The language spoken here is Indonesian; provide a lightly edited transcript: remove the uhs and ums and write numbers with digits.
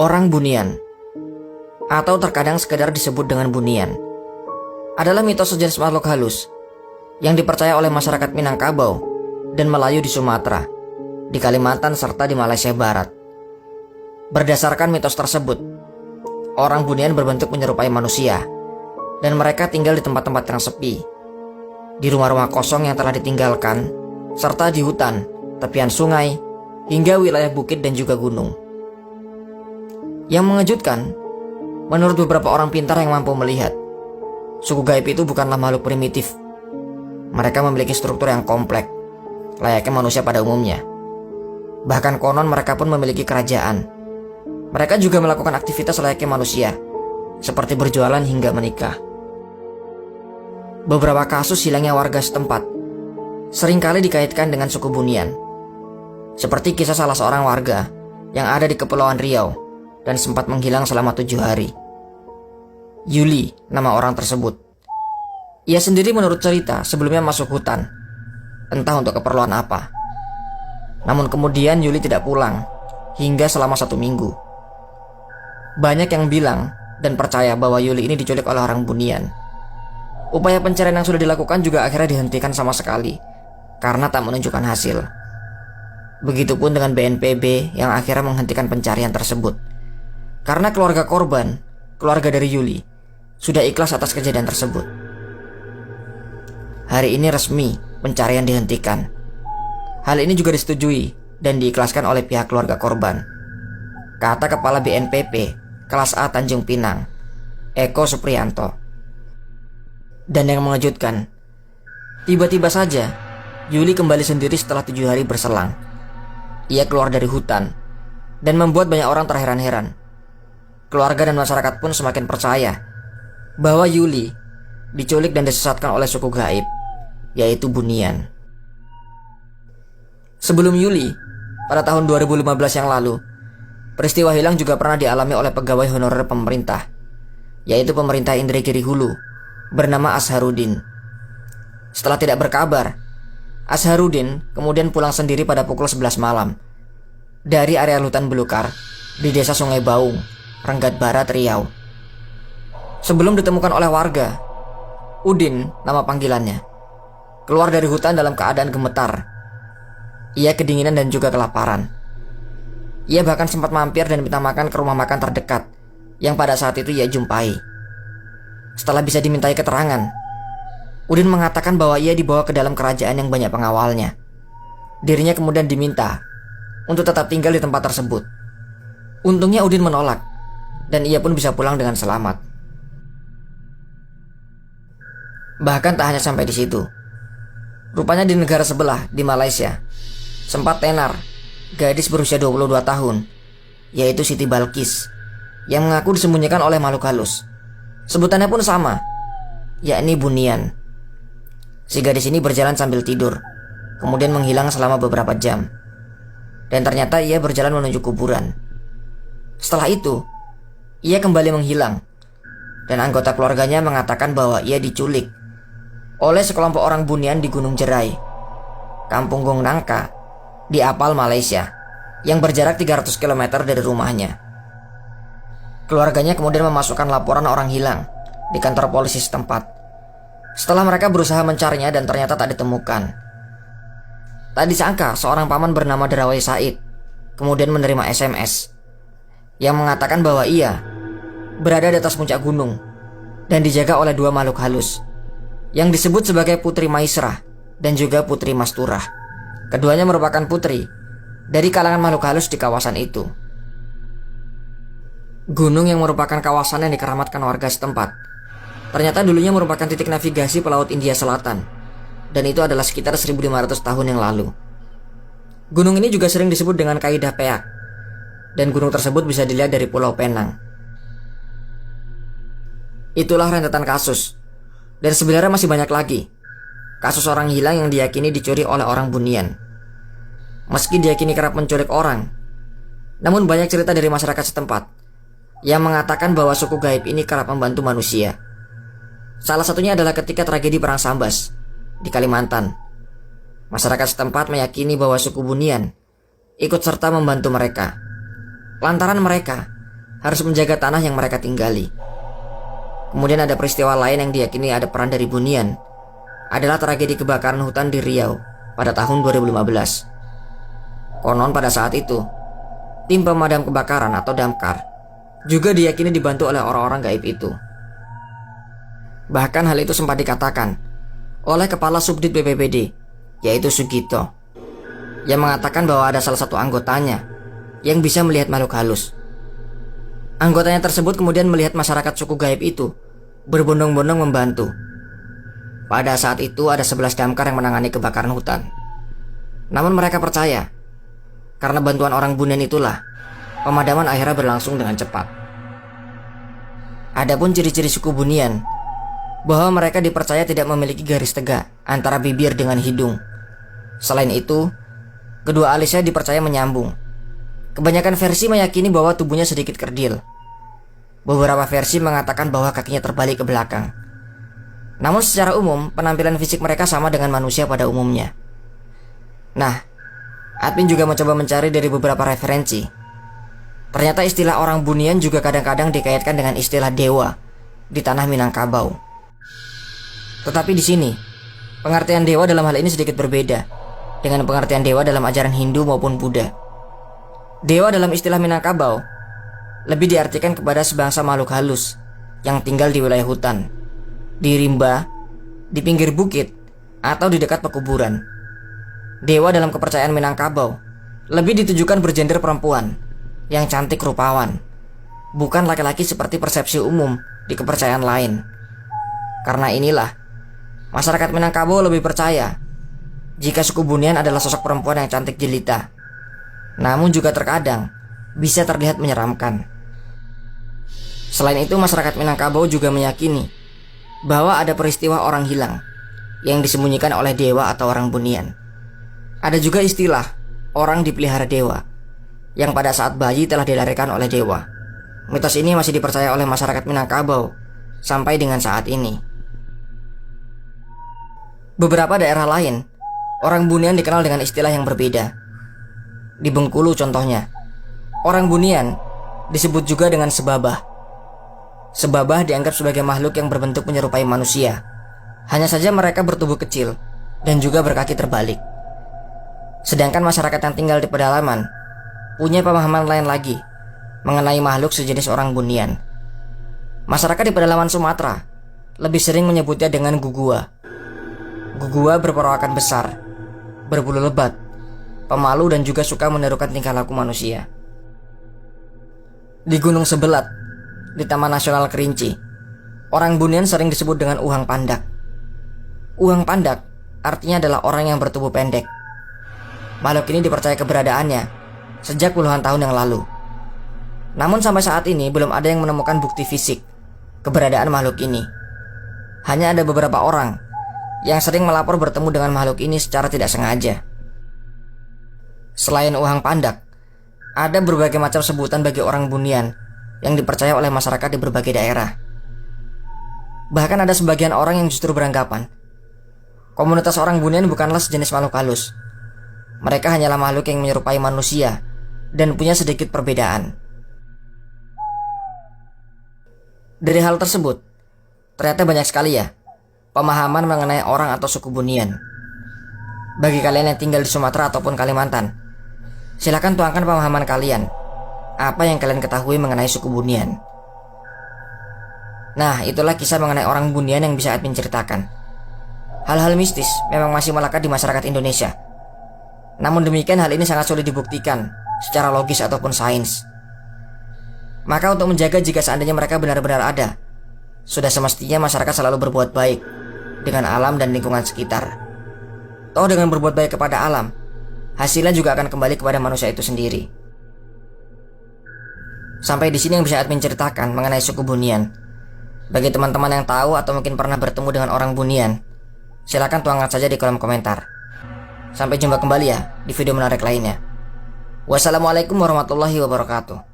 Orang Bunian, atau terkadang sekedar disebut dengan Bunian, adalah mitos sejenis makhluk halus yang dipercaya oleh masyarakat Minangkabau dan Melayu di Sumatera, di Kalimantan serta di Malaysia Barat. Berdasarkan mitos tersebut, orang Bunian berbentuk menyerupai manusia, dan mereka tinggal di tempat-tempat yang sepi, di rumah-rumah kosong yang telah ditinggalkan, serta di hutan, tepian sungai, hingga wilayah bukit dan juga gunung. Yang mengejutkan, menurut beberapa orang pintar yang mampu melihat, suku gaib itu bukanlah makhluk primitif. Mereka memiliki struktur yang kompleks, layaknya manusia pada umumnya. Bahkan konon mereka pun memiliki kerajaan. Mereka juga melakukan aktivitas layaknya manusia, seperti berjualan hingga menikah. Beberapa kasus hilangnya warga setempat seringkali dikaitkan dengan suku Bunian, seperti kisah salah seorang warga yang ada di Kepulauan Riau dan sempat menghilang selama 7 hari. Yuli, nama orang tersebut. Ia sendiri menurut cerita sebelumnya masuk hutan, entah untuk keperluan apa. Namun kemudian Yuli tidak pulang hingga selama 1 minggu. Banyak yang bilang dan percaya bahwa Yuli ini diculik oleh orang Bunian. Upaya pencarian yang sudah dilakukan juga akhirnya dihentikan sama sekali karena tak menunjukkan hasil. Begitupun dengan BNPB yang akhirnya menghentikan pencarian tersebut, karena keluarga korban, keluarga dari Yuli, sudah ikhlas atas kejadian tersebut. Hari ini resmi pencarian dihentikan. Hal ini juga disetujui dan diikhlaskan oleh pihak keluarga korban, kata Kepala BNPB Kelas A Tanjung Pinang, Eko Supriyanto. Dan yang mengejutkan, tiba-tiba saja Yuli kembali sendiri setelah 7 hari berselang. Ia keluar dari hutan dan membuat banyak orang terheran-heran. Keluarga dan masyarakat pun semakin percaya bahwa Yuli diculik dan disesatkan oleh suku gaib, yaitu Bunian. Sebelum Yuli, pada tahun 2015 yang lalu, peristiwa hilang juga pernah dialami oleh pegawai honorer pemerintah, yaitu pemerintah Indragiri Hulu, bernama Azharuddin. Setelah tidak berkabar, Azharuddin kemudian pulang sendiri pada pukul 11 malam dari area hutan belukar di desa Sungai Baung, Renggat Barat, Riau. Sebelum ditemukan oleh warga, Udin, nama panggilannya, keluar dari hutan dalam keadaan gemetar. Ia kedinginan dan juga kelaparan. Ia bahkan sempat mampir dan minta makan ke rumah makan terdekat yang pada saat itu ia jumpai. Setelah bisa dimintai keterangan, Udin mengatakan bahwa ia dibawa ke dalam kerajaan yang banyak pengawalnya. Dirinya kemudian diminta untuk tetap tinggal di tempat tersebut. Untungnya Udin menolak, dan ia pun bisa pulang dengan selamat. Bahkan tak hanya sampai di situ. Rupanya di negara sebelah, di Malaysia, sempat tenar gadis berusia 22 tahun, yaitu Siti Balkis, yang mengaku disembunyikan oleh makhluk halus. Sebutannya pun sama, yakni Bunian. Si gadis ini berjalan sambil tidur, kemudian menghilang selama beberapa jam. Dan ternyata ia berjalan menuju kuburan. Setelah itu, ia kembali menghilang, dan anggota keluarganya mengatakan bahwa ia diculik oleh sekelompok orang Bunian di Gunung Jerai, Kampung Gong Nangka, di Apal, Malaysia, yang berjarak 300 km dari rumahnya. Keluarganya kemudian memasukkan laporan orang hilang di kantor polisi setempat. Setelah mereka berusaha mencarinya dan ternyata tak ditemukan. Tak disangka seorang paman bernama Derawai Said kemudian menerima SMS yang mengatakan bahwa ia berada di atas puncak gunung dan dijaga oleh 2 makhluk halus yang disebut sebagai Putri Maisrah dan juga Putri Masturah. Keduanya merupakan putri dari kalangan makhluk halus di kawasan itu. Gunung yang merupakan kawasan yang dikeramatkan warga setempat ternyata dulunya merupakan titik navigasi pelaut India Selatan, dan itu adalah sekitar 1500 tahun yang lalu. Gunung ini juga sering disebut dengan Kaidah Peak, dan gunung tersebut bisa dilihat dari Pulau Penang. Itulah rentetan kasus, dan sebenarnya masih banyak lagi kasus orang hilang yang diyakini dicuri oleh orang Bunian. Meski diyakini kerap menculik orang, namun banyak cerita dari masyarakat setempat yang mengatakan bahwa suku gaib ini kerap membantu manusia. Salah satunya adalah ketika tragedi Perang Sambas di Kalimantan. Masyarakat setempat meyakini bahwa suku Bunian ikut serta membantu mereka, lantaran mereka harus menjaga tanah yang mereka tinggali. Kemudian ada peristiwa lain yang diyakini ada peran dari Bunian, adalah tragedi kebakaran hutan di Riau pada tahun 2015. Konon pada saat itu, tim pemadam kebakaran atau damkar juga diyakini dibantu oleh orang-orang gaib itu. Bahkan hal itu sempat dikatakan oleh Kepala Subdit BPBD, yaitu Sugito, yang mengatakan bahwa ada salah satu anggotanya yang bisa melihat makhluk halus. Anggotanya tersebut kemudian melihat masyarakat suku gaib itu berbondong-bondong membantu. Pada saat itu ada 11 damkar yang menangani kebakaran hutan. Namun mereka percaya, karena bantuan orang Bunian itulah pemadaman akhirnya berlangsung dengan cepat. Adapun ciri-ciri suku Bunian, bahwa mereka dipercaya tidak memiliki garis tegak antara bibir dengan hidung. Selain itu, kedua alisnya dipercaya menyambung. Kebanyakan versi meyakini bahwa tubuhnya sedikit kerdil. Beberapa versi mengatakan bahwa kakinya terbalik ke belakang. Namun secara umum, penampilan fisik mereka sama dengan manusia pada umumnya. Nah, admin juga mencoba mencari dari beberapa referensi. Ternyata istilah orang Bunian juga kadang-kadang dikaitkan dengan istilah dewa di tanah Minangkabau. Tetapi di sini, pengertian dewa dalam hal ini sedikit berbeda dengan pengertian dewa dalam ajaran Hindu maupun Buddha. Dewa dalam istilah Minangkabau lebih diartikan kepada sebangsa makhluk halus yang tinggal di wilayah hutan, di rimba, di pinggir bukit, atau di dekat pekuburan. Dewa dalam kepercayaan Minangkabau lebih ditujukan bergender perempuan yang cantik rupawan, bukan laki-laki seperti persepsi umum di kepercayaan lain. Karena inilah, masyarakat Minangkabau lebih percaya jika suku Bunian adalah sosok perempuan yang cantik jelita, namun juga terkadang bisa terlihat menyeramkan. Selain itu, masyarakat Minangkabau juga meyakini bahwa ada peristiwa orang hilang yang disembunyikan oleh dewa atau orang Bunian. Ada juga istilah orang dipelihara dewa, yang pada saat bayi telah dilahirkan oleh dewa. Mitos ini masih dipercaya oleh masyarakat Minangkabau sampai dengan saat ini. Beberapa daerah lain, orang Bunian dikenal dengan istilah yang berbeda. Di Bengkulu contohnya, orang Bunian disebut juga dengan sebabah. Sebabah dianggap sebagai makhluk yang berbentuk menyerupai manusia. Hanya saja mereka bertubuh kecil dan juga berkaki terbalik. Sedangkan masyarakat yang tinggal di pedalaman punya pemahaman lain lagi mengenai makhluk sejenis orang Bunian. Masyarakat di pedalaman Sumatera lebih sering menyebutnya dengan gugua. Gugua berperawakan besar, berbulu lebat, pemalu, dan juga suka menirukan tingkah laku manusia. Di Gunung Sebelat, di Taman Nasional Kerinci, orang Bunian sering disebut dengan Uhang Pandak. Uhang Pandak artinya adalah orang yang bertubuh pendek. Makhluk ini dipercaya keberadaannya sejak puluhan tahun yang lalu. Namun sampai saat ini belum ada yang menemukan bukti fisik keberadaan makhluk ini. Hanya ada beberapa orang yang sering melapor bertemu dengan makhluk ini secara tidak sengaja. Selain Uhang Pandak, ada berbagai macam sebutan bagi orang Bunian yang dipercaya oleh masyarakat di berbagai daerah. Bahkan ada sebagian orang yang justru beranggapan komunitas orang Bunian bukanlah sejenis makhluk halus. Mereka hanyalah makhluk yang menyerupai manusia dan punya sedikit perbedaan. Dari hal tersebut, ternyata banyak sekali ya pemahaman mengenai orang atau suku Bunian. Bagi kalian yang tinggal di Sumatera ataupun Kalimantan, silakan tuangkan pemahaman kalian. Apa yang kalian ketahui mengenai suku Bunian? Nah, itulah kisah mengenai orang Bunian yang bisa admin ceritakan. Hal-hal mistis memang masih melekat di masyarakat Indonesia. Namun demikian, hal ini sangat sulit dibuktikan secara logis ataupun sains. Maka untuk menjaga jika seandainya mereka benar-benar ada, sudah semestinya masyarakat selalu berbuat baik dengan alam dan lingkungan sekitar. Toh dengan berbuat baik kepada alam, hasilnya juga akan kembali kepada manusia itu sendiri. Sampai di sini yang bisa admin ceritakan mengenai suku Bunian. Bagi teman-teman yang tahu atau mungkin pernah bertemu dengan orang Bunian, silakan tuangkan saja di kolom komentar. Sampai jumpa kembali ya di video menarik lainnya. Wassalamualaikum warahmatullahi wabarakatuh.